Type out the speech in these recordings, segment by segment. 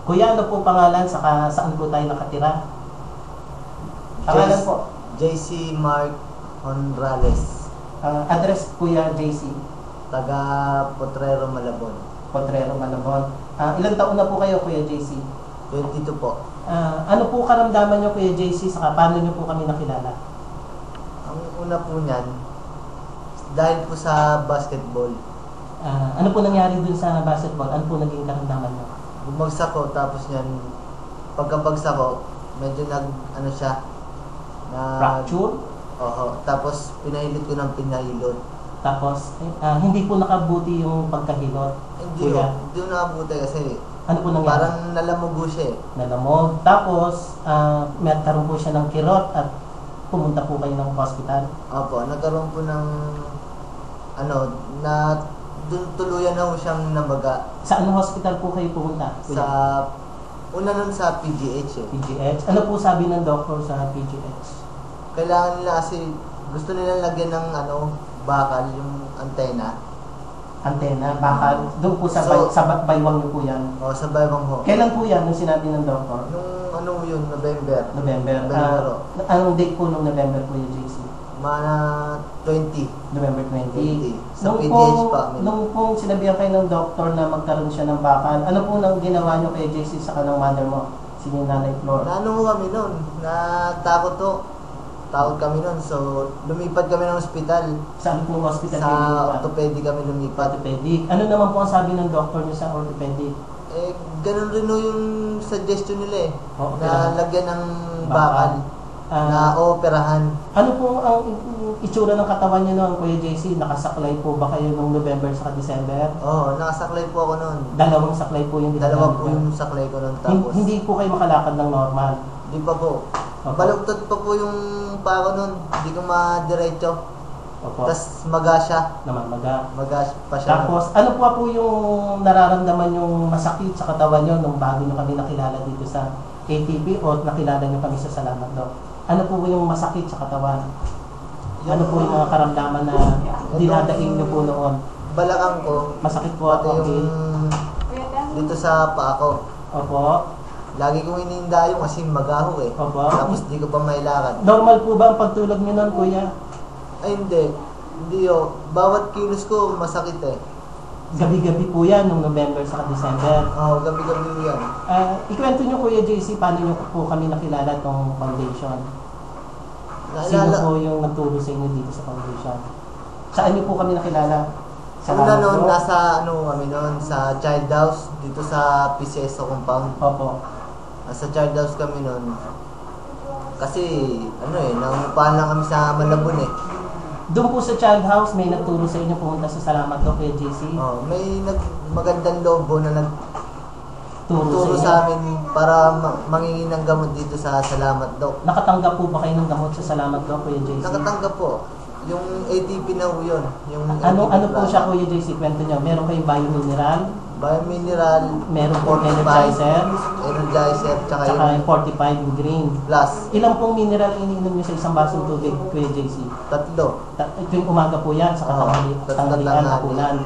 Kuya, ano po pangalan? Saan po tayo nakatira? Pangalan po? JC Mark Honrales. Address, Kuya JC? Taga Potrero, Malabon. Potrero, Malabon. Ilang taon na po kayo, Kuya JC? 22 po. Ano po karamdaman nyo, Kuya JC, saka paano nyo po kami nakilala? Ang una po niyan, dahil po sa basketball. Ano po nangyari dun sa basketball? Ano po naging karamdaman nyo? Bumagsak ko, tapos yan, pagkabagsak ko, medyo Fracture? Oo, tapos pinahilit ko ng pinahilot. Tapos, hindi po nakabuti yung pagkahilot? Hindi ko nakabuti kasi ano po nangyari? parang nalamugo siya eh. Nalamog. Tapos, nagkaroon po siya ng kirot at pumunta po kayo ng hospital? Opo, nagkaroon po ng tuluyan na po siyang nabaga. Saan hospital po kayo pumunta? Una nun sa PGH eh. PGH? Ano po sabi ng doktor sa PGH? Kailangan nila kasi, gusto nila lagyan ng bakal, yung antena. Antena? Bakal? Doon po sa baywang niyo po yan? Oo, sa baywang ho. Kailan po yan nung sinabi ng doktor? Nung yun, November. November. Anong date po nung November po yung JC? Mga 20. November 20. Sa PGH pa. Nung pong sinabihan kayo ng doktor na magkaroon siya ng bakal, ano po nang ginawa nyo kay JC sa kanang mother mo? Sige, Nanay Flor. Naano kami nun? Natakot to. Takot kami nun. So, lumipat kami ng ospital. Saan po hospital? Sa orthopedic kami lumipat. Orthopedic. Ano naman po ang sabi ng doktor niyo sa orthopedic? Ganun rin yung suggestion nila eh. Na lagyan ng bakal. Na operahan. Ano po ang itsura ng katawan niyo noon, Kuya JC? Nakasaklay po ba kayo noong November sa December? Oo, nakasaklay po ako noon. Dalawang saklay po yung Dalawa po yung saklay ko noon. Tapos hindi po kayo makalakad ng normal? Hindi pa po. Balugtod pa po yung paa ko noon. Hindi ko madiretso. Tapos maga siya. Maga pa siya. Tapos ano po yung nararamdaman yung masakit sa katawan niyo nung bago niyo kami nakilala dito sa ATP o nakilala niyo kami sa Salamat Doc? Ano po yung masakit sa katawan? Ano po yung mga karamdaman na dinadaing niyo po noon? Balakang ko. Masakit po pati yung dito sa paa ko. Opo. Lagi kong ininda yung kasi magaho eh. Opo. Tapos di ko pa mailakad. Normal po ba ang pagtulog niyo noon, Kuya? Ay hindi. Hindi bawat kilos ko masakit eh. Gabi-gabi po yan nung November sa December. Oo, gabi-gabi yan. Ikwento nyo, Kuya JC, paano nyo po kami nakilala itong foundation? Sino po yung nagturo sa inyo dito sa foundation? Saan nyo po kami nakilala? Una noon, nasa kami noon, sa child house, dito sa PCSO compound. Opo. Sa child house kami noon. Kasi, nangungupahan lang kami sa Malabon eh. Doon po sa child house, may nagturo sa inyo pumunta sa Salamat Doc, Kuya JC? May magandang lobo na nagturo sa amin para mangingi ng gamot dito sa Salamat Doc. Nakatanggap po ba kayo ng gamot sa Salamat Doc, Kuya JC? Nakatanggap po. Yung ATP na po yun. Ano po siya, Kuya JC? Kwento nyo. Meron kayong biomineral? Meron po energizer, tsaka yung 45 yung green. Plus. Ilang pong mineral iniinom nyo sa isang basong tubig, Kuya JC? 3. Ito yung umaga po yan, sa tanghalian, hapunan.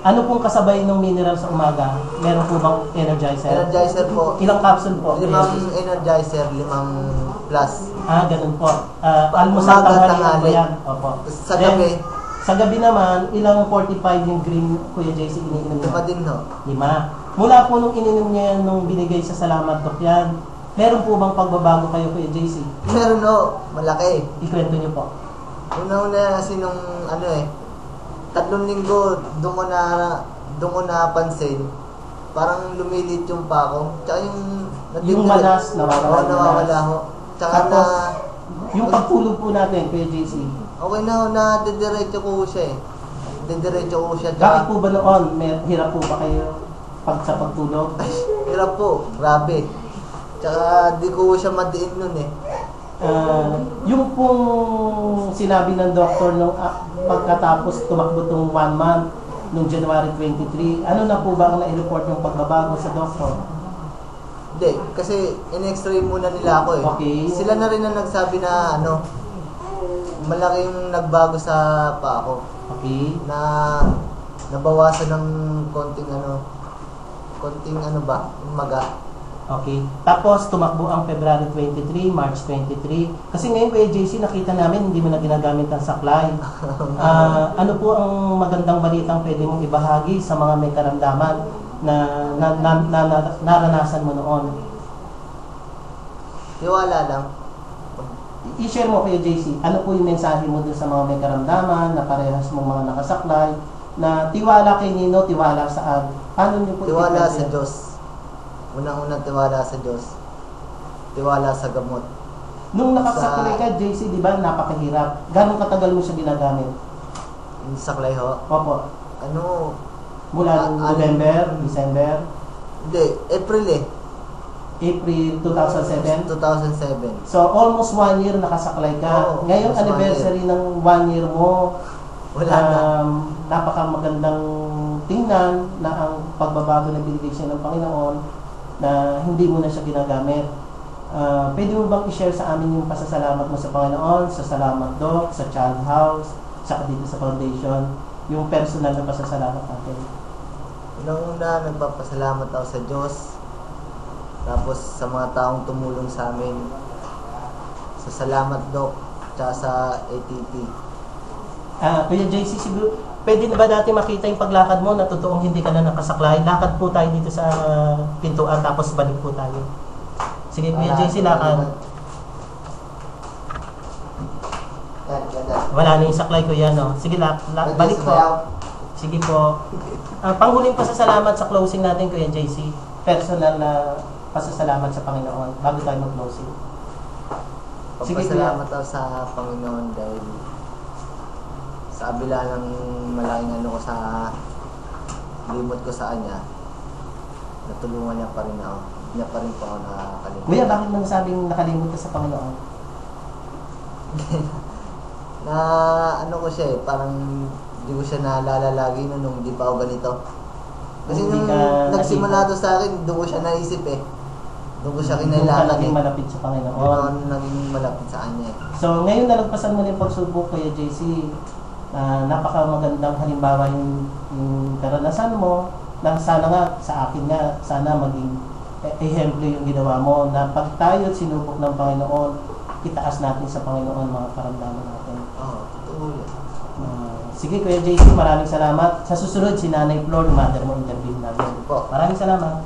Ano pong kasabay ng mineral sa umaga? Meron po bang energizer? Energizer po. Ilang capsule po? 5 energizer, 5 plus. Ganun po. Almusal tanghalian po yan. Opo. Sa gabi? Sa gabi naman, ilang 45 yung green, Kuya JC, iniinom niya? 5 din no? 5. Mula po nung ininom niya yan, nung binigay sa Salamat Doc yan, meron po bang pagbabago kayo, Kuya JC? Meron malaki. Ikwento niyo po. Una kasi nung 3 linggo, doon ko napansin, parang lumilit yung pa ko. Tsaka yung manas, nawawala ho. Tsaka tapos, yung pagtulog po natin, Kuya JC. Okay na didiretso ko siya eh. Didiretso ko siya. Bakit po ba noon? Hirap po ba kayo sa pagtulog? Hirap po, grabe. Tsaka di ko siya madiin nun eh. Yung pong sinabi ng doktor nung pagkatapos tumakbo tong 1 month nung January 23, ano na po ba ang na-report yung pagbabago sa doktor? Hindi, kasi in-x-ray muna nila ako eh. Okay. Sila na rin ang nagsabi na malaki yung nagbago sa paa ko. Okay. Na nabawasan ng konting maga. Okay. Tapos, tumakbo ang February 23, March 23. Kasi ngayon, Kuya JC, nakita namin hindi mo na ginagamit ang saklay. Ano po ang magandang balitang pwede mong ibahagi sa mga may karamdaman na naranasan mo noon? Tiwala lang. I-share mo, Kuya JC, ano po yung mensahe mo dun sa mga may karamdaman na parehas mong mga nakasaklay, na tiwala kay Nino, tiwala sa Ag. Paano niyo po Tiwala i-prepare sa yan? Diyos. Unang-unang tiwala sa Diyos. Tiwala sa gamot. Nung nakasaklay ka, JC, di ba, napakahirap. Gano'ng katagal mo siya ginagamit? Yung saklay ho. Opo. Ano? Mula November, December, Hindi, April eh. April 2007. 2007. So, almost 1 year nakasaklay ka. Oo, Ngayong almost 1 anniversary ng 1 year mo, Wala na. napakamagandang tingnan na ang pagbabago na binigay siya ng Panginoon na hindi mo na siya ginagamit. Pwede mo bang i-share sa amin yung pasasalamat mo sa Panginoon, sa Salamat Doc, sa Child House, saka dito sa Foundation, yung personal na pasasalamat natin? Unang-una, nagpapasalamat ako sa Diyos. Tapos sa mga taong tumulong sa amin. Sa Salamat Doc, tsaka sa ATT. Kuya JC, siguro, pwede na ba dati makita yung paglakad mo na totoong hindi ka na nakasaklay? Lakad po tayo dito sa pintuan, tapos balik po tayo. Sige, Kuya JC, lakad. Wala na yung saklay, Kuya, no? Sige, balik po. Sige po. Panghuling pasasalamat sa closing natin, Kuya JC. Personal na pasasalamat sa Panginoon bago tayo mag-closing. Sige, Pagpasalamat ako sa Panginoon dahil sa abila ng malaking ano ko sa limot ko sa Kanya, natulungan niya pa rin ako. Niya pa rin po ako nakakalimutan. Kuya, bakit mo nasabing nakalimut ka sa Panginoon? Na ano ko siya eh, parang hindi ko siya naalala lagi nung hindi pa ako ganito. Kasi Hindi nung ka nagsimula to sa akin, doon ko siya naisip eh. Doon ko siya Doon ka kinailangan naging eh. malapit sa Panginoon. Doon naging malapit sa Kanya eh. So, ngayon nalagpasan mo na yung pagsubok, Kuya JC. Napakamagandang halimbawa yung karanasan mo na sana nga, sa akin nga, sana maging ehemplo yung ginawa mo na pag tayo sinubok ng Panginoon, itaas natin sa Panginoon mga karamdaman natin. Oo, totoo yan. Sige, Kuya JC, maraming salamat. Sa susunod, si Nanay Flor, mother mo, interview natin. Po. Maraming salamat.